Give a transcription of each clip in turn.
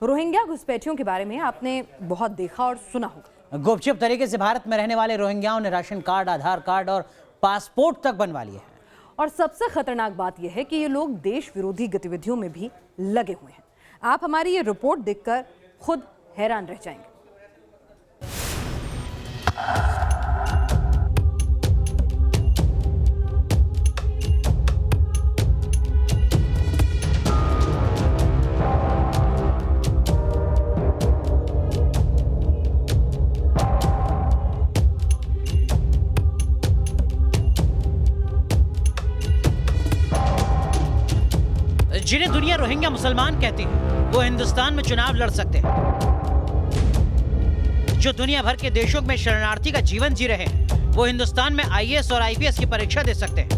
Rohingya घुसपैठियों के बारे में आपने बहुत देखा और सुना होगा। गुपचुप तरीके से भारत में रहने वाले रोहिंग्याओं ने राशन कार्ड, आधार कार्ड और पासपोर्ट तक बनवा लिए हैं। और सबसे खतरनाक बात यह है कि ये लोग देश विरोधी गतिविधियों में भी लगे हुए हैं। आप हमारी ये रिपोर्ट देखकर खुद हैरान रह जाएंगे। जिन्हें दुनिया रोहिंग्या मुसलमान कहती है, वो हिंदुस्तान में चुनाव लड़ सकते हैं। जो दुनिया भर के देशों में शरणार्थी का जीवन जी रहे हैं, वो हिंदुस्तान में आईएएस और आईपीएस की परीक्षा दे सकते हैं।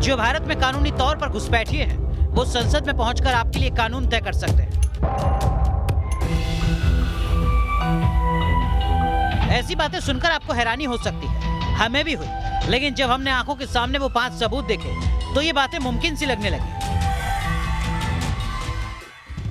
जो भारत में कानूनी तौर पर घुसपैठिए हैं, वो संसद में पहुंचकर आपके लिए कानून तय कर सकते हैं। ऐसी बातें सुनकर आपको हैरानी हो सकती है, हमें भी हुई, लेकिन जब हमने आंखों के सामने वो 5 सबूत देखे तो ये बातें मुमकिन सी लगने लगी।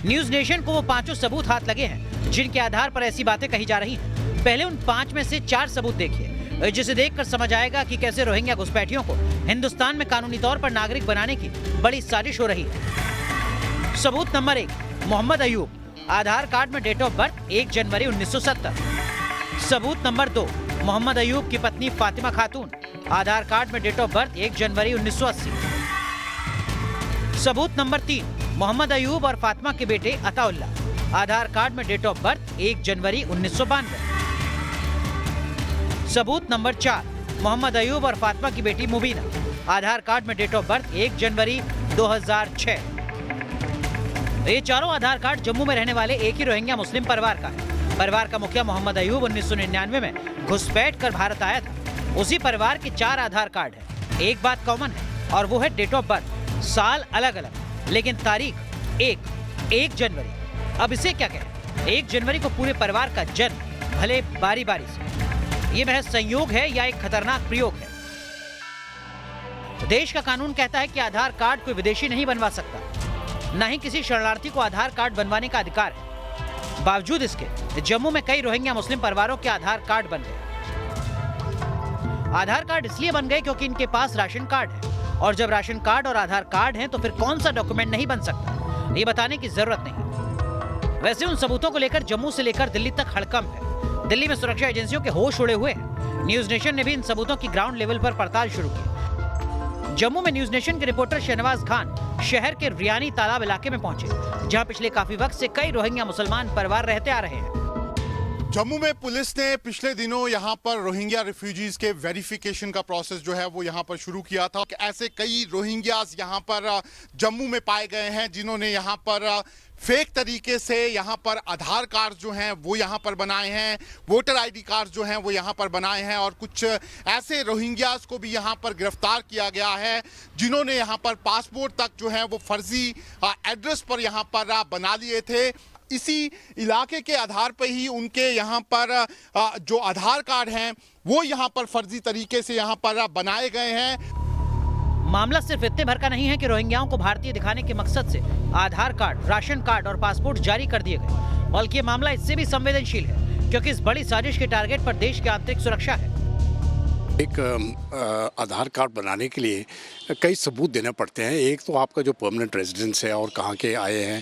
न्यूज नेशन को वो 5 सबूत हाथ लगे हैं जिनके आधार पर ऐसी बातें कही जा रही हैं। पहले उन 5 में से 4 सबूत देखिए, जिसे देखकर समझ आएगा कि कैसे रोहिंग्या घुसपैठियों को हिंदुस्तान में कानूनी तौर पर नागरिक बनाने की बड़ी साजिश हो रही है। सबूत नंबर 1, मोहम्मद अयूब, आधार कार्ड में डेट ऑफ बर्थ 1 जनवरी 1970। सबूत नंबर 2, मोहम्मद अयूब की पत्नी फातिमा खातून, आधार कार्ड में डेट ऑफ बर्थ 1 जनवरी 1980। सबूत नंबर 3, मोहम्मद अयूब और फातिमा के बेटे अताउल्ला, आधार कार्ड में डेट ऑफ बर्थ 1 जनवरी 1992। सबूत नंबर 4, मोहम्मद अयूब और फातिमा की बेटी मुबीना, आधार कार्ड में डेट ऑफ बर्थ 1 जनवरी 2006। ये चारों आधार कार्ड जम्मू में रहने वाले एक ही रोहिंग्या मुस्लिम परिवार का है। परिवार का मुखिया मोहम्मद अयूब 1999 में घुसपैठ कर भारत आया था। उसी परिवार के 4 आधार कार्ड हैं। एक बात कॉमन है और वो है डेट ऑफ बर्थ, साल अलग अलग लेकिन तारीख एक जनवरी। अब इसे क्या कहें? 1 जनवरी को पूरे परिवार का जन्म, भले बारी बारी से। ये महज संयोग है या एक खतरनाक प्रयोग है? देश का कानून कहता है कि आधार कार्ड कोई विदेशी नहीं बनवा सकता, न ही किसी शरणार्थी को आधार कार्ड बनवाने का अधिकार है। बावजूद इसके जम्मू में कई रोहिंग्या मुस्लिम परिवारों के आधार कार्ड बन गए। आधार कार्ड इसलिए बन गए क्योंकि इनके पास राशन कार्ड है, और जब राशन कार्ड और आधार कार्ड है तो फिर कौन सा डॉक्यूमेंट नहीं बन सकता, ये बताने की जरूरत नहीं। वैसे उन सबूतों को लेकर जम्मू से लेकर दिल्ली तक हड़कंप है। दिल्ली में सुरक्षा एजेंसियों के होश उड़े हुए हैं। न्यूज नेशन ने भी इन सबूतों की ग्राउंड लेवल पर पड़ताल शुरू की। जम्मू में न्यूज नेशन के रिपोर्टर शहनवाज खान शहर के रियानी तालाब इलाके में पहुंचे, जहां पिछले काफी वक्त से कई रोहिंग्या मुसलमान परिवार रहते आ रहे हैं। जम्मू में पुलिस ने पिछले दिनों यहां पर रोहिंग्या रिफ्यूजीज के वेरिफिकेशन का प्रोसेस जो है वो यहां पर शुरू किया था। ऐसे कई रोहिंग्यास यहां पर जम्मू में पाए गए हैं जिन्होंने यहां पर फेक तरीके से यहां पर आधार कार्ड जो हैं वो यहां पर बनाए हैं, वोटर आईडी कार्ड जो हैं वो यहां पर बनाए हैं, और कुछ ऐसे रोहिंग्यास को भी यहां पर गिरफ्तार किया गया है जिन्होंने यहां पर पासपोर्ट तक जो है वो फर्जी एड्रेस पर यहां पर बना लिए थे। इसी इलाके के आधार पर ही उनके यहाँ पर जो आधार कार्ड हैं वो यहाँ पर फर्जी तरीके से यहाँ पर बनाए गए हैं। मामला सिर्फ इतने भर का नहीं है कि रोहिंग्याओं को भारतीय दिखाने के मकसद से आधार कार्ड, राशन कार्ड और पासपोर्ट जारी कर दिए गए, बल्कि ये मामला इससे भी संवेदनशील है क्योंकि इस बड़ी साजिश के टारगेट पर देश की आंतरिक सुरक्षा है। एक आधार कार्ड बनाने के लिए कई सबूत देने पड़ते हैं। एक तो आपका जो परमानेंट रेजिडेंस है और कहाँ के आए हैं,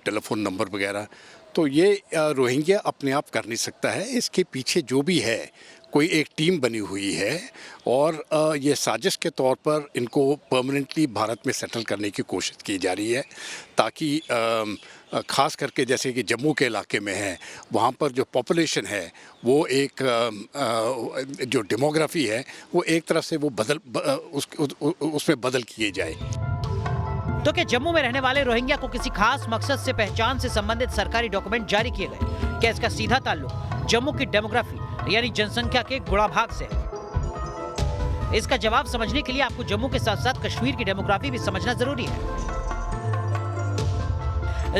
टेलीफोन नंबर वगैरह, तो ये रोहिंग्या अपने आप कर नहीं सकता है। इसके पीछे जो भी है कोई एक टीम बनी हुई है और ये साजिश के तौर पर इनको परमानेंटली भारत में सेटल करने की कोशिश की जा रही है, ताकि ख़ास करके जैसे कि जम्मू के इलाके में है, वहाँ पर जो पॉपुलेशन है वो एक जो डेमोग्राफी है वो एक तरफ से वो उसमें बदल किए जाए। तो क्या जम्मू में रहने वाले रोहिंग्या को किसी खास मकसद से पहचान से संबंधित सरकारी डॉक्यूमेंट जारी किए गए? क्या इसका सीधा ताल्लुक जम्मू की डेमोग्राफी यानी जनसंख्या के गुणा भाग से है? इसका जवाब समझने के लिए आपको जम्मू के साथ साथ कश्मीर की डेमोग्राफी भी समझना जरूरी है।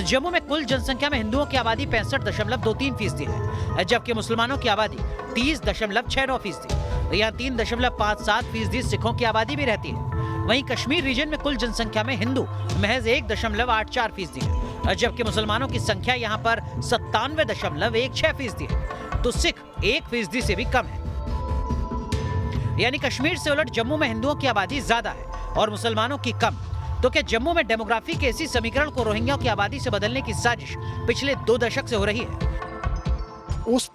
जम्मू में कुल जनसंख्या में हिंदुओं की आबादी 65.23% है, जबकि मुसलमानों की आबादी 30.69% है। यहाँ 3.57% सिखों की आबादी भी रहती है। वहीं कश्मीर रीजन में कुल जनसंख्या में हिंदू महज 1.84% है, जबकि मुसलमानों की संख्या यहाँ पर 97.16% है, तो सिख 1% से भी कम है। यानी कश्मीर से उलट जम्मू में हिंदुओं की आबादी ज्यादा है और मुसलमानों की कम। तो क्या जम्मू में डेमोग्राफी के इसी समीकरण को रोहिंग्याओं की आबादी से बदलने की साजिश पिछले 2 दशक से हो रही है?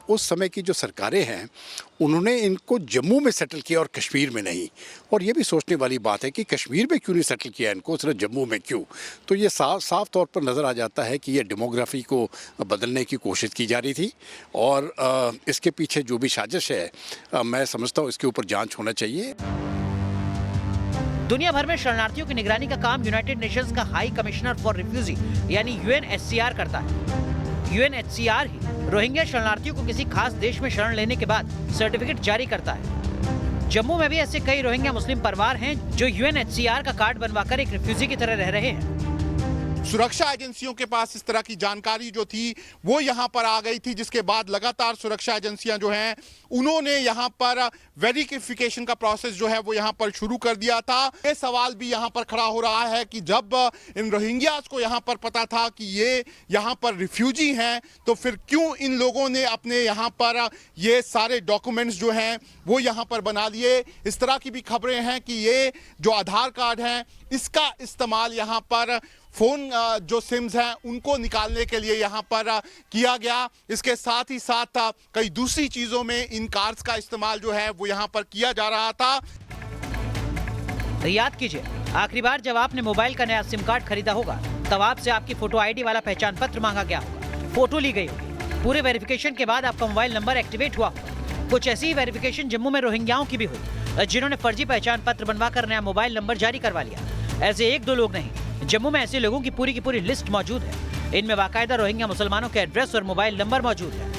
उस समय की जो सरकारें हैं उन्होंने इनको जम्मू में सेटल किया और कश्मीर में नहीं। और ये भी सोचने वाली बात है कि कश्मीर में क्यों नहीं सेटल किया इनको, सिर्फ जम्मू में क्यों। तो ये साफ तौर पर नज़र आ जाता है कि ये डेमोग्राफी को बदलने की कोशिश की जा रही थी और इसके पीछे जो भी साजिश है मैं समझता हूँ इसके ऊपर जांच होना चाहिए। दुनिया भर में शरणार्थियों की निगरानी का काम यूनाइटेड नेशंस का हाई कमिश्नर फॉर रिफ्यूजी यानी UNHCR करता है। UNHCR ही रोहिंग्या शरणार्थियों को किसी खास देश में शरण लेने के बाद सर्टिफिकेट जारी करता है। जम्मू में भी ऐसे कई रोहिंग्या मुस्लिम परिवार हैं जो UNHCR का कार्ड बनवाकर एक रिफ्यूजी की तरह रह रहे हैं। सुरक्षा एजेंसियों के पास इस तरह की जानकारी जो थी वो यहाँ पर आ गई थी, जिसके बाद लगातार सुरक्षा एजेंसियां जो हैं उन्होंने यहाँ पर वेरिफिकेशन का प्रोसेस जो है वो यहाँ पर शुरू कर दिया था। ये सवाल भी यहाँ पर खड़ा हो रहा है कि जब इन रोहिंग्यास को यहाँ पर पता था कि ये यहाँ पर रिफ्यूजी हैं तो फिर क्यों इन लोगों ने अपने यहाँ पर ये सारे डॉक्यूमेंट्स जो हैं वो यहाँ पर बना लिए। इस तरह की भी खबरें हैं कि ये जो आधार कार्ड है इसका इस्तेमाल यहाँ पर फोन जो सिम्स हैं उनको निकालने के लिए यहाँ पर किया गया। इसके साथ ही साथ कई दूसरी चीजों में इन कार्ड्स का इस्तेमाल जो है वो यहाँ पर किया जा रहा था। याद कीजिए, आखिरी बार जब आपने मोबाइल का नया सिम कार्ड खरीदा होगा तब आपसे आपकी फोटो ID वाला पहचान पत्र मांगा गया होगा, फोटो ली गई होगी, पूरे वेरिफिकेशन के बाद आपका मोबाइल नंबर एक्टिवेट हुआ होगा। कुछ ऐसी ही वेरिफिकेशन जम्मू में रोहिंग्याओं की भी हुई, जिन्होंने फर्जी पहचान पत्र बनवाकर नया मोबाइल नंबर जारी करवा लिया। ऐसे 1-2 लोग नहीं, जम्मू में ऐसे लोगों की पूरी लिस्ट मौजूद है। इनमें बाकायदा रोहिंग्या मुसलमानों के एड्रेस और मोबाइल नंबर मौजूद है।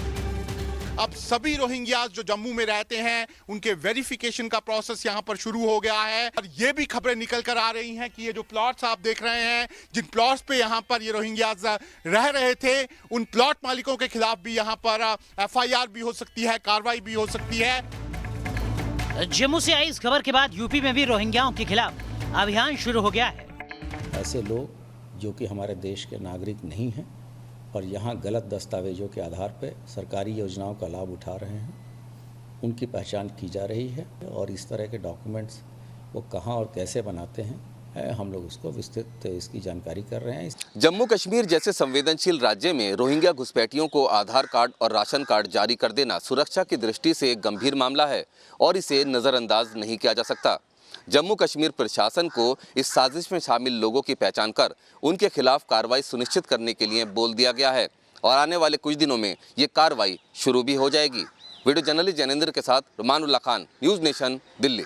अब सभी रोहिंग्यास जो जम्मू में रहते हैं उनके वेरिफिकेशन का प्रोसेस यहाँ पर शुरू हो गया है और ये भी खबरें निकल कर आ रही हैं कि ये जो प्लॉट्स आप देख रहे हैं, जिन प्लॉट्स पे यहाँ पर ये रोहिंग्यास रह रहे थे, उन प्लॉट मालिकों के खिलाफ भी यहाँ पर FIR भी हो सकती है, कार्रवाई भी हो सकती है। जम्मू से आई इस खबर के बाद यूपी में भी रोहिंग्याओं के खिलाफ अभियान शुरू हो गया है। ऐसे लोग जो कि हमारे देश के नागरिक नहीं हैं और यहाँ गलत दस्तावेजों के आधार पर सरकारी योजनाओं का लाभ उठा रहे हैं, उनकी पहचान की जा रही है और इस तरह के डॉक्यूमेंट्स वो कहाँ और कैसे बनाते हैं हम लोग उसको विस्तृत इसकी जानकारी कर रहे हैं। जम्मू कश्मीर जैसे संवेदनशील राज्य में रोहिंग्या घुसपैठियों को आधार कार्ड और राशन कार्ड जारी कर देना सुरक्षा की दृष्टि से एक गंभीर मामला है और इसे नज़रअंदाज नहीं किया जा सकता। जम्मू कश्मीर प्रशासन को इस साजिश में शामिल लोगों की पहचान कर उनके खिलाफ कार्रवाई सुनिश्चित करने के लिए बोल दिया गया है और आने वाले कुछ दिनों में ये कार्रवाई शुरू भी हो जाएगी। वीडियो जर्नलिस्ट जैनेंद्र के साथ रुमानुल्लाह खान, न्यूज़ नेशन, दिल्ली।